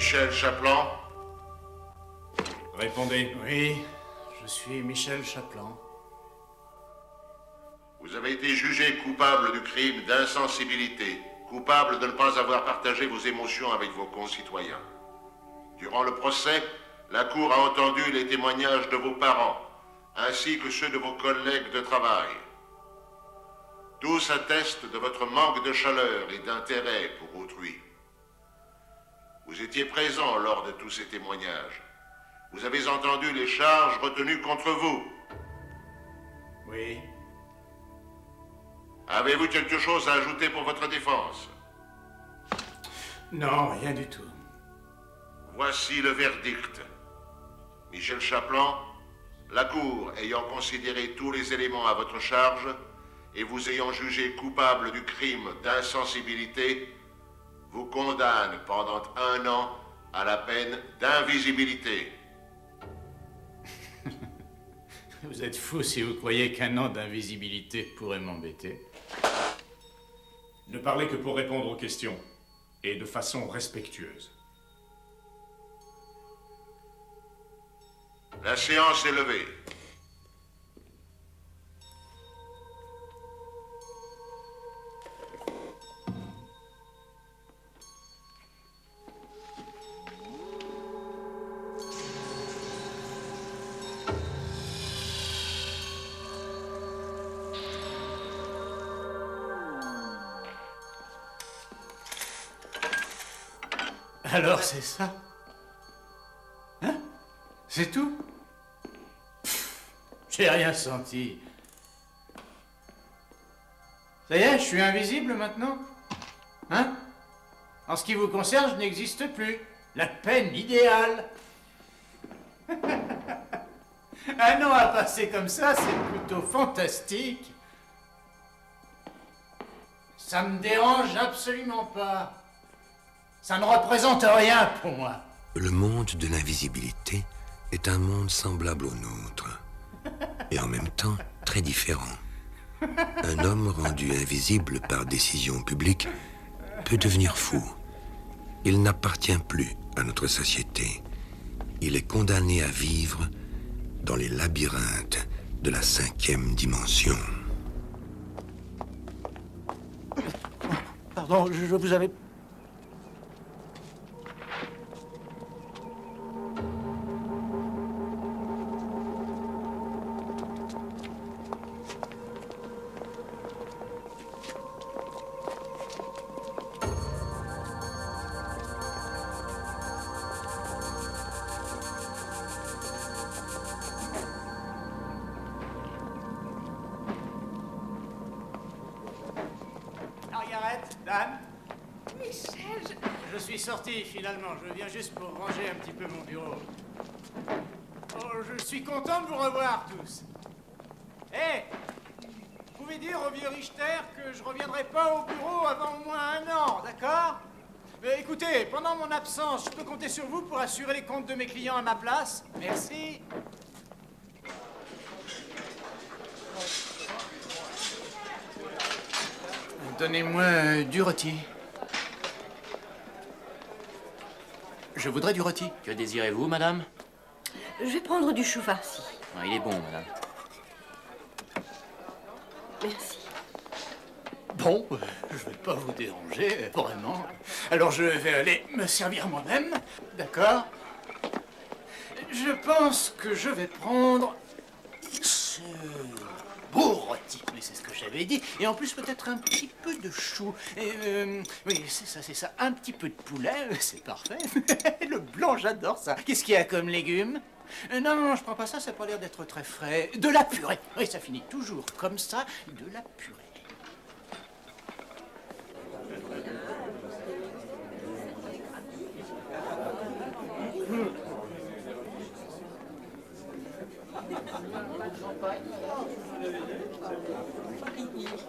Michel Chaplan? Répondez. Oui, je suis Michel Chaplan. Vous avez été jugé coupable du crime d'insensibilité, coupable de ne pas avoir partagé vos émotions avec vos concitoyens. Durant le procès, la Cour a entendu les témoignages de vos parents, ainsi que ceux de vos collègues de travail. Tous attestent de votre manque de chaleur et d'intérêt pour autrui. Vous étiez présent lors de tous ces témoignages. Vous avez entendu les charges retenues contre vous. Oui. Avez-vous quelque chose à ajouter pour votre défense? Non, rien du tout. Voici le verdict. Michel Chaplan, la Cour ayant considéré tous les éléments à votre charge et vous ayant jugé coupable du crime d'insensibilité, vous condamne pendant 1 an à la peine d'invisibilité. Vous êtes fou si vous croyez qu'1 an d'invisibilité pourrait m'embêter. Ne parlez que pour répondre aux questions, et de façon respectueuse. La séance est levée. Alors c'est ça? Hein? C'est tout? J'ai rien senti. Ça y est, je suis invisible maintenant? Hein? En ce qui vous concerne, je n'existe plus. La peine idéale. 1 an à passer comme ça, c'est plutôt fantastique. Ça me dérange absolument pas. Ça ne représente rien pour moi. Le monde de l'invisibilité est un monde semblable au nôtre, et en même temps très différent. Un homme rendu invisible par décision publique peut devenir fou. Il n'appartient plus à notre société. Il est condamné à vivre dans les labyrinthes de la 5e dimension. Pardon, je vous avais... Margaret, Dan. Michel, Je suis sorti finalement, je viens juste pour ranger un petit peu mon bureau. Oh, je suis content de vous revoir tous. Hé, vous pouvez dire au vieux Richter que je reviendrai pas au bureau avant au moins 1 an, d'accord? Mais écoutez, pendant mon absence, je peux compter sur vous pour assurer les comptes de mes clients à ma place? Merci. Donnez-moi du rôti. Je voudrais du rôti. Que désirez-vous, madame? je vais prendre du chou farci. Ah, il est bon, madame. Merci. Bon, je vais pas vous déranger, vraiment. Alors je vais aller me servir moi-même, d'accord? Je pense que je vais prendre ce beau rôti. Mais c'est ce que j'avais dit. Et en plus, peut-être un petit peu de chou. Et oui, c'est ça. Un petit peu de poulet, c'est parfait. Le blanc, j'adore ça. Qu'est-ce qu'il y a comme légumes? Non, je prends pas ça, ça n'a pas l'air d'être très frais. De la purée. Oui, ça finit toujours comme ça, de la purée.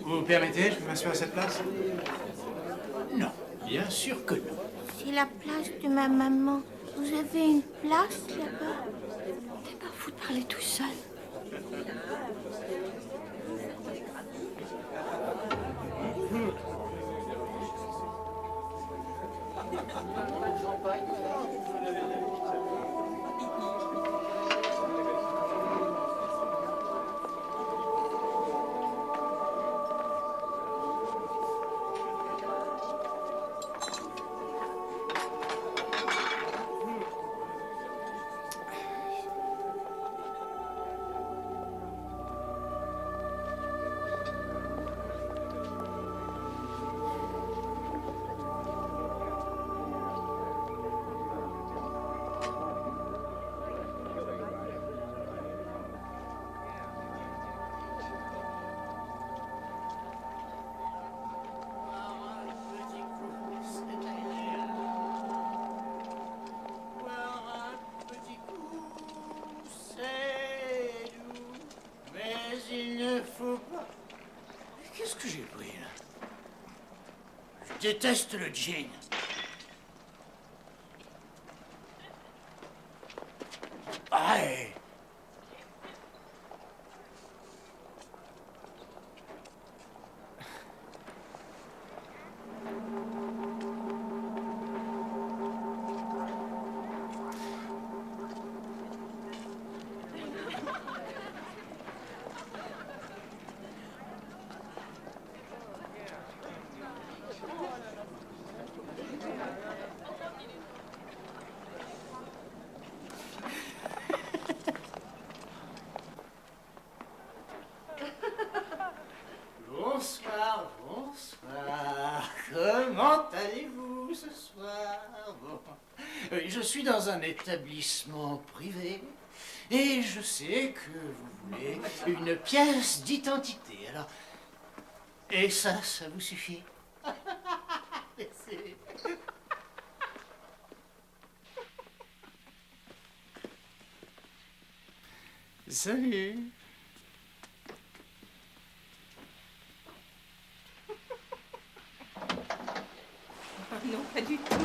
Vous permettez, je peux m'asseoir à cette place? Non, bien sûr que non. C'est la place de ma maman. Vous avez une place là-bas? T'es pas fou de parler tout seul. Qu'est-ce que j'ai pris là? Je déteste le gin. Aïe! Bonsoir, bonsoir. Comment allez-vous ce soir? Bon. Je suis dans un établissement privé et je sais que vous voulez une pièce d'identité. Alors, et ça vous suffit? Merci. Salut. Non, pas du tout.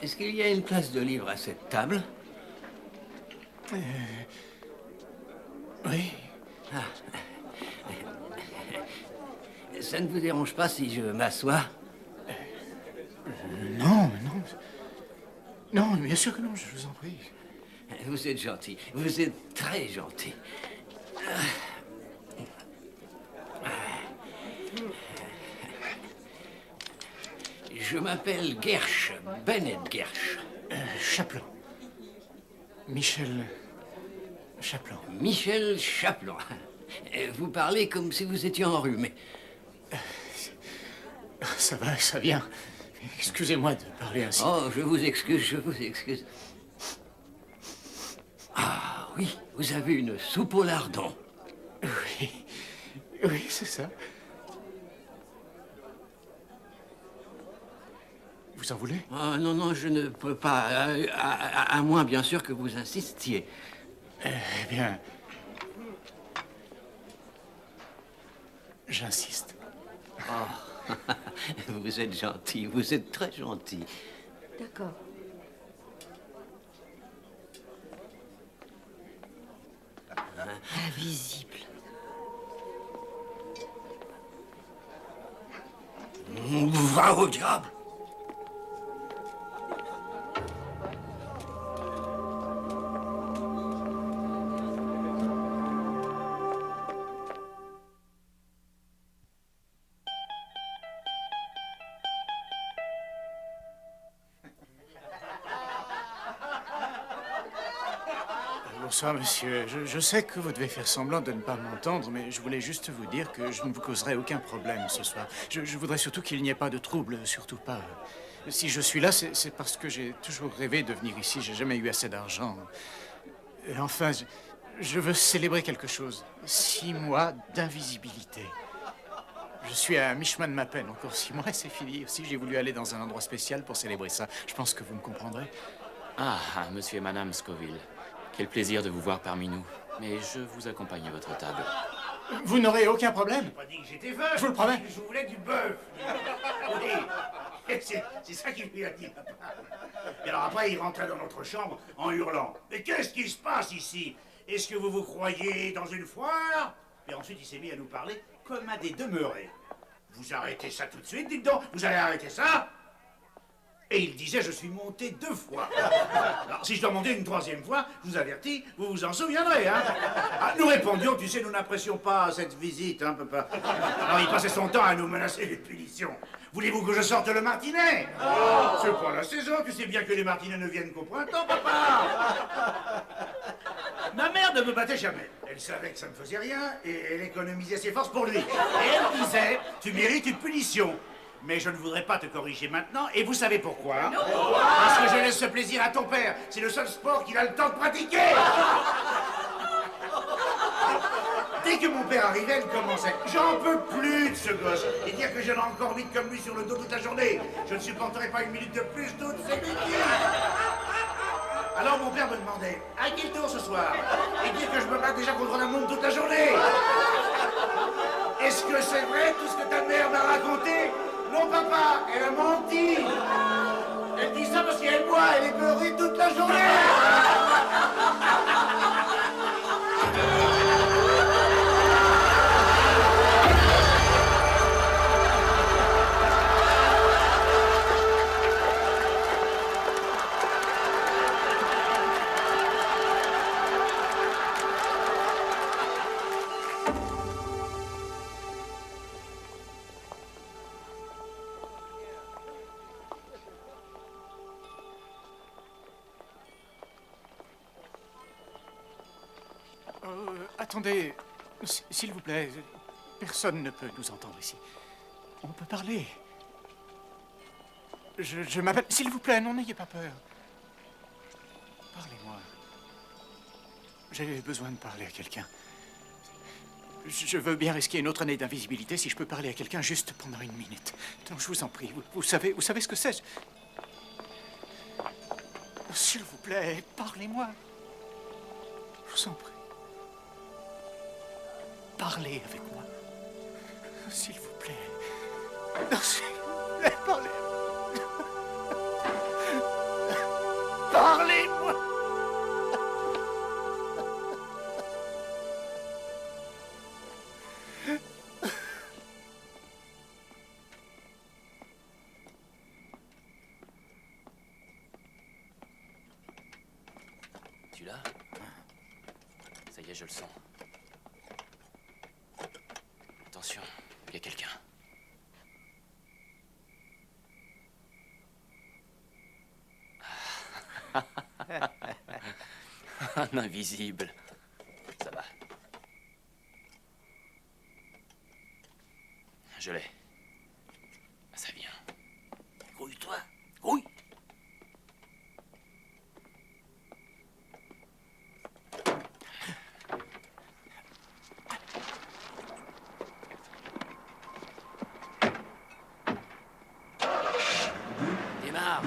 Est-ce qu'il y a une place de libre à cette table? Oui. Ah. Ça ne vous dérange pas si je m'assois? Non, non. Non, bien sûr que non, je vous en prie. Vous êtes gentil. Vous êtes très gentil. Je m'appelle Gersh, Bennett Gersh. Chapelain. Michel Chapelain. Michel Chapelain. Vous parlez comme si vous étiez enrhumé. Ça va, ça vient. Excusez-moi de parler ainsi. Oh, je vous excuse, je vous excuse. Ah oui, vous avez une soupe au lardon. Oui, oui, c'est ça. Vous en voulez? Ah non, non, je ne peux pas, à moins bien sûr que vous insistiez. Eh bien... J'insiste. Oh, vous êtes gentil, vous êtes très gentil. D'accord. Invisible. Va au diable! Bonsoir, monsieur. Je sais que vous devez faire semblant de ne pas m'entendre, mais je voulais juste vous dire que je ne vous causerai aucun problème ce soir. Je voudrais surtout qu'il n'y ait pas de trouble, surtout pas. Si je suis là, c'est parce que j'ai toujours rêvé de venir ici. J'ai jamais eu assez d'argent. Enfin, je veux célébrer quelque chose. 6 mois d'invisibilité. Je suis à mi-chemin de ma peine. Encore 6 mois et c'est fini. Aussi, j'ai voulu aller dans un endroit spécial pour célébrer ça. Je pense que vous me comprendrez. Ah, monsieur et madame Scoville. Quel plaisir de vous voir parmi nous. Mais je vous accompagne à votre table. Vous n'aurez aucun problème. J'ai pas dit que j'étais veuf. Je vous le promets. Je voulais du bœuf. Oui. C'est ça qu'il lui a dit, papa. Et alors après, il rentrait dans notre chambre en hurlant. Mais qu'est-ce qui se passe ici? Est-ce que vous vous croyez dans une foire? Et ensuite, il s'est mis à nous parler comme à des demeurés. Vous arrêtez ça tout de suite, dites donc. Vous allez arrêter ça? Et il disait, je suis monté 2 fois. Alors, si je dois monter une 3e fois, je vous avertis, vous vous en souviendrez, hein. Ah, nous répondions, tu sais, nous n'apprécions pas cette visite, hein, papa. Alors, il passait son temps à nous menacer de punitions. Voulez-vous que je sorte le martinet? C'est pas la saison, tu sais bien que les martinets ne viennent qu'au printemps, papa. Ma mère ne me battait jamais. Elle savait que ça ne faisait rien et elle économisait ses forces pour lui. Et elle disait, tu mérites une punition. Mais je ne voudrais pas te corriger maintenant, et vous savez pourquoi? Parce que je laisse ce plaisir à ton père. C'est le seul sport qu'il a le temps de pratiquer. Dès que mon père arrivait, elle commençait. J'en peux plus de ce gosse. Et dire que j'en ai encore 8 comme lui sur le dos toute la journée. Je ne supporterai pas une minute de plus toutes ces bêtises. Alors mon père me demandait, à quel tour ce soir? Et dire que je me bats déjà contre la montre toute la journée. Est-ce que c'est vrai tout ce que ta mère m'a raconté? Non, papa, elle a menti. Elle dit ça parce qu'elle boit, elle est beurrée toute la journée. Attendez, s'il vous plaît, personne ne peut nous entendre ici. On peut parler. Je m'appelle... S'il vous plaît, n'ayez pas peur. Parlez-moi. J'ai besoin de parler à quelqu'un. Je veux bien risquer une autre année d'invisibilité si je peux parler à quelqu'un juste pendant 1 minute. Donc, je vous en prie, vous savez ce que c'est? S'il vous plaît, parlez-moi. Je vous en prie. Parlez avec moi. S'il vous plaît. S'il vous plaît, parlez. Parlez-moi. Tu l'as? Ça y est, je le sens. Attention, il y a quelqu'un. Un invisible. Ça va. je l'ai. Ça vient. Grouille-toi. Grouille. Démarre.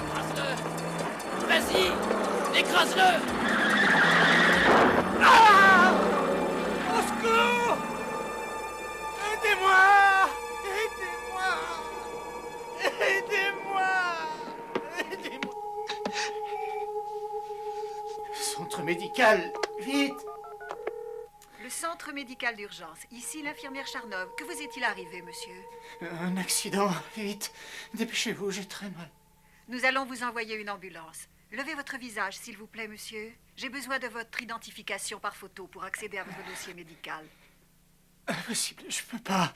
Écrase-le! Vas-y! Écrase-le! Au secours! Aidez-moi! Aidez-moi! Aidez-moi! Aidez-moi! Centre médical, vite! Le centre médical d'urgence. Ici l'infirmière Charnov. Que vous est-il arrivé, monsieur? Un accident, vite! Dépêchez-vous, j'ai très mal. Nous allons vous envoyer une ambulance. Levez votre visage, s'il vous plaît, monsieur. J'ai besoin de votre identification par photo pour accéder à votre dossier médical. Impossible, je peux pas.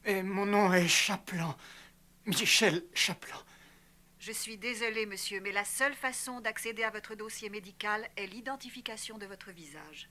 Et mon nom est Chaplan. Michel Chaplan. Je suis désolée, monsieur, mais la seule façon d'accéder à votre dossier médical est l'identification de votre visage.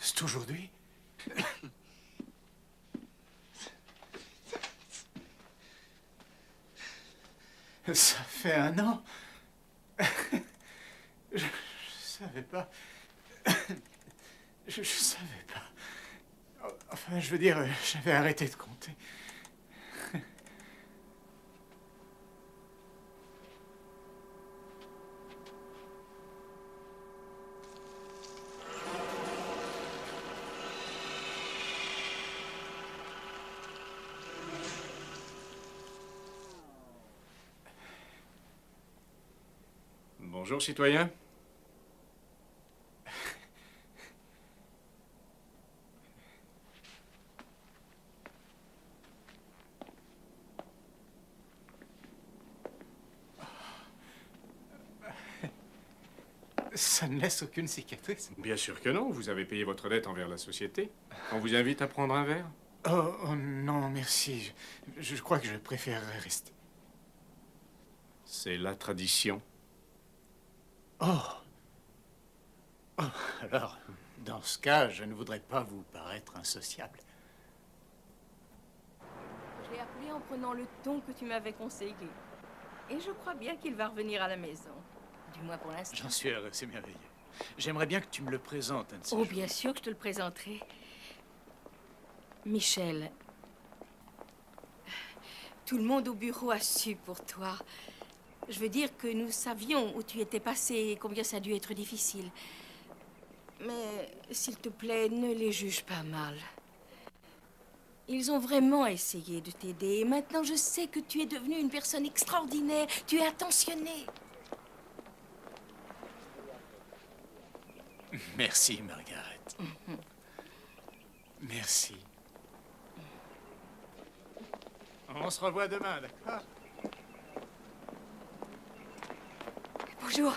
C'est aujourd'hui? Ça fait 1 an. Je savais pas. Je savais pas. Enfin, je veux dire, j'avais arrêté de compter. Bonjour, citoyen. Ça ne laisse aucune cicatrice. Bien sûr que non, vous avez payé votre dette envers la société. On vous invite à prendre un verre? Oh non, merci. Je crois que je préférerais rester. C'est la tradition. Oh. Oh, alors, dans ce cas, je ne voudrais pas vous paraître insociable. Je l'ai appelé en prenant le ton que tu m'avais conseillé. Et je crois bien qu'il va revenir à la maison. Du moins pour l'instant. J'en suis heureux, c'est merveilleux. J'aimerais bien que tu me le présentes un de ces Oh, jours. bien sûr que je te le présenterai. Michel, tout le monde au bureau a su pour toi. Je veux dire que nous savions où tu étais passé et combien ça a dû être difficile. Mais, s'il te plaît, ne les juge pas mal. Ils ont vraiment essayé de t'aider. Et maintenant, je sais que tu es devenue une personne extraordinaire. Tu es attentionnée. Merci, Margaret. Merci. On se revoit demain, d'accord? Bonjour.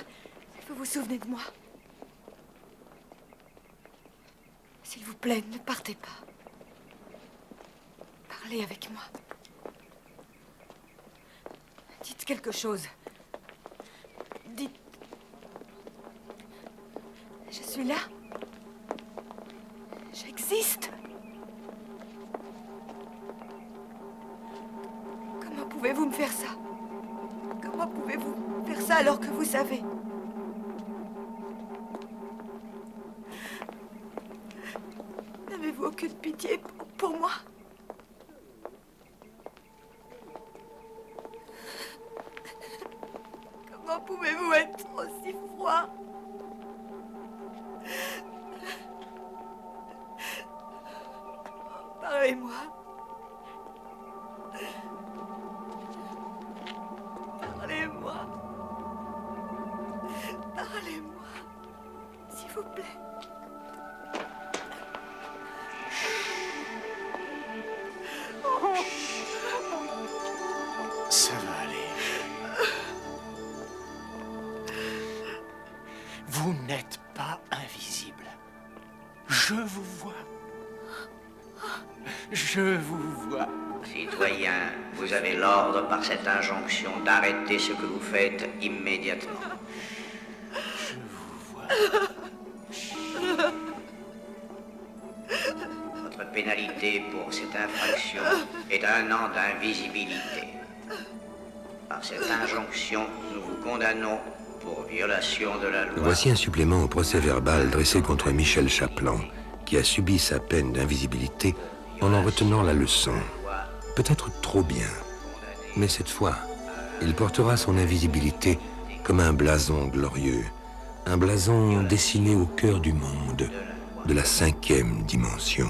Vous vous souvenez de moi? S'il vous plaît, ne partez pas. Parlez avec moi. Dites quelque chose. Dites... Je suis là. J'existe. Comment pouvez-vous me faire ça? Comment pouvez-vous faire ça alors que vous savez? N'avez-vous aucune pitié pour moi? Comment pouvez-vous être aussi froid? Parlez-moi. Parlez-moi. Parlez-moi. S'il vous plaît. Ça va aller. Vous n'êtes pas invisible. Je vous vois. Je vous vois. Citoyens, vous avez l'ordre par cette injonction d'arrêter ce que vous faites immédiatement. Je vous vois. Votre pénalité pour cette infraction est d'1 an d'invisibilité. Par cette injonction, nous vous condamnons pour violation de la loi. Voici un supplément au procès-verbal dressé contre Michel Chaplan, qui a subi sa peine d'invisibilité en retenant la leçon. Peut-être trop bien, mais cette fois, il portera son invisibilité comme un blason glorieux, un blason dessiné au cœur du monde, de la 5e dimension.